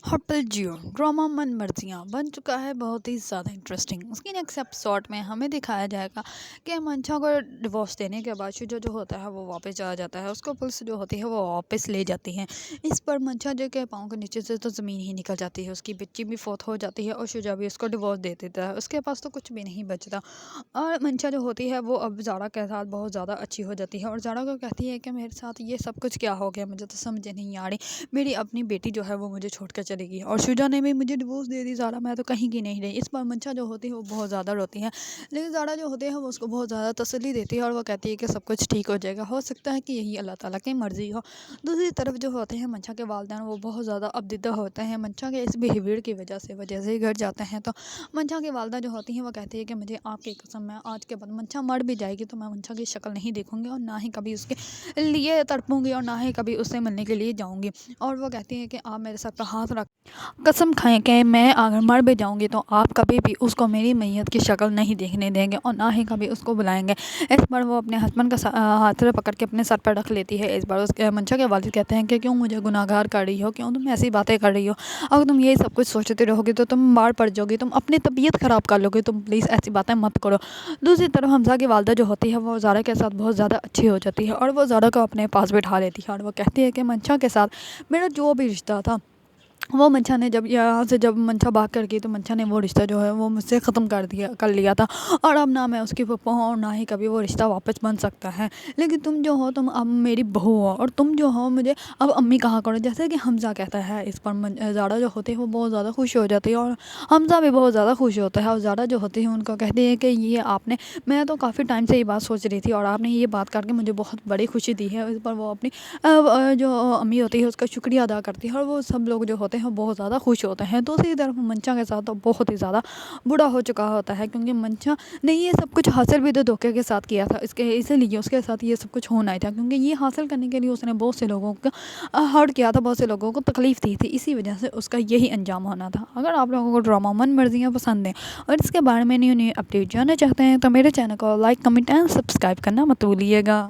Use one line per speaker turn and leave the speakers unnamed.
Hotel Jio drama من مرضیاں بن چکا ہے بہت ہی زیادہ انٹرسٹنگ۔ اس کی نیکسٹ ایپیسوڈ میں ہمیں دکھایا جائے گا کہ منشا کو ڈیورس دینے کے بعد شجا جو ہوتا ہے وہ واپس چلا جاتا ہے، اس کو پولیس جو ہوتی ہے وہ واپس لے جاتی ہے۔ اس پر منشا جو کے پاؤں کے نیچے سے تو زمین ہی نکل جاتی ہے، اس کی بچی بھی فوت ہو جاتی ہے اور شجا بھی اس کو ڈیورس دے دیتا ہے، اس کے پاس تو کچھ بھی نہیں بچتا۔ اور منشا جو ہوتی ہے وہ اب زارا کے ساتھ بہت زیادہ اچھی ہو جاتی ہے اور زارا کو کہتی ہے کہ میرے ساتھ یہ سب کچھ کیا ہو گیا، مجھے تو سمجھ نہیں آ رہی، میری اپنی بیٹی جو ہے وہ مجھے چھوڑ کر چلے گی اور شجا نے بھی مجھے ڈیورس دے دی، زارا میں تو کہیں کی نہیں رہی۔ اس پر منشا جو ہوتی ہے وہ بہت زیادہ روتی ہے، لیکن زارا جو ہوتی ہے وہ اس کو بہت زیادہ تسلی دیتی ہے اور وہ کہتی ہے کہ سب کچھ ٹھیک ہو جائے گا، ہو سکتا ہے کہ یہی اللہ تعالیٰ کی مرضی ہو۔ دوسری طرف جو ہوتے ہیں منشا کے والدین وہ بہت زیادہ ابدیدہ ہوتے ہیں منشا کے اس بیہیویئر کی وجہ سے، وہ جیسے ہی گھر جاتے ہیں تو منشا کی والدہ جو ہوتی ہیں وہ کہتی ہے کہ مجھے آپ کی قسم، میں آج کے بعد منشا مر بھی جائے گی تو میں منشا کی شکل نہیں دیکھوں گی اور نہ ہی کبھی اس کے لیے تڑپوں گی اور نہ ہی کبھی اس سے ملنے کے لیے جاؤں گی۔ اور وہ کہتی ہے کہ آپ میرے سر پہ ہاتھ رکھ قسم کھائیں کہ میں اگر مر بھی جاؤں گی تو آپ کبھی بھی اس کو میری میت کی شکل نہیں دیکھنے دیں گے اور نہ ہی کبھی اس کو بلائیں گے۔ اس پر وہ اپنے ہسبینڈ کا ہاتھ پکڑ کے اپنے سر پر رکھ لیتی ہے۔ اس بار اس کے منشا کے والد کہتے ہیں کہ کیوں مجھے گناہ گار کر رہی ہو، کیوں تم ایسی باتیں کر رہی ہو، اگر تم یہ سب کچھ سوچتے رہو گی تو تم مار پڑ جاؤ گی، تم اپنی طبیعت خراب کر لو گے، تم پلیز ایسی باتیں مت کرو۔ دوسری طرف حمزہ کی والدہ جو ہوتی ہے وہ زارا کے ساتھ بہت زیادہ اچھی ہو جاتی ہے اور وہ زارا کو اپنے پاس بٹھا لیتی ہے اور وہ کہتی ہے کہ منشا کے ساتھ میرا جو بھی رشتہ تھا وہ منشا نے جب منشا بھاگ کر گئی تو منشا نے وہ رشتہ جو ہے وہ مجھ سے ختم کر لیا تھا اور اب نہ میں اس کی پھپھو ہوں اور نہ ہی کبھی وہ رشتہ واپس بن سکتا ہے، لیکن تم جو ہو تم اب میری بہو ہو اور تم جو ہو مجھے اب امی کہا کرو، جیسے کہ حمزہ کہتا ہے۔ اس پر زارا جو ہوتی ہے وہ بہت زیادہ خوش ہو جاتی ہے اور حمزہ بھی بہت زیادہ خوش ہوتا ہے اور زارا جو ہوتی ہے ان کو کہتی ہے کہ یہ آپ نے، میں تو کافی ٹائم سے یہ بات سوچ رہی تھی اور آپ نے یہ بات کر کے مجھے بہت بڑی خوشی دی ہے۔ اس پر وہ اپنی جو امی ہوتی ہے اس کا شکریہ ادا کرتی ہے اور وہ سب لوگ جو ہوتے ہیں بہت زیادہ خوش ہوتے ہیں۔ دوسری طرف منشا کے ساتھ تو بہت ہی زیادہ برا ہو چکا ہوتا ہے کیونکہ منشا نے یہ سب کچھ حاصل بھی تو دھوکے کے ساتھ کیا تھا، اسی لیے اس کے ساتھ یہ سب کچھ ہونا ہی تھا کیونکہ یہ حاصل کرنے کے لیے اس نے بہت سے لوگوں کو ہرٹ کیا تھا، بہت سے لوگوں کو تکلیف دی تھی، اسی وجہ سے اس کا یہی انجام ہونا تھا۔ اگر آپ لوگوں کو ڈرامہ من مرضیاں پسند ہیں اور اس کے بارے میں نیو اپڈیٹ جاننا چاہتے ہیں تو میرے چینل کو لائک، کمنٹ اینڈ سبسکرائب کرنا مت بھولیے گا۔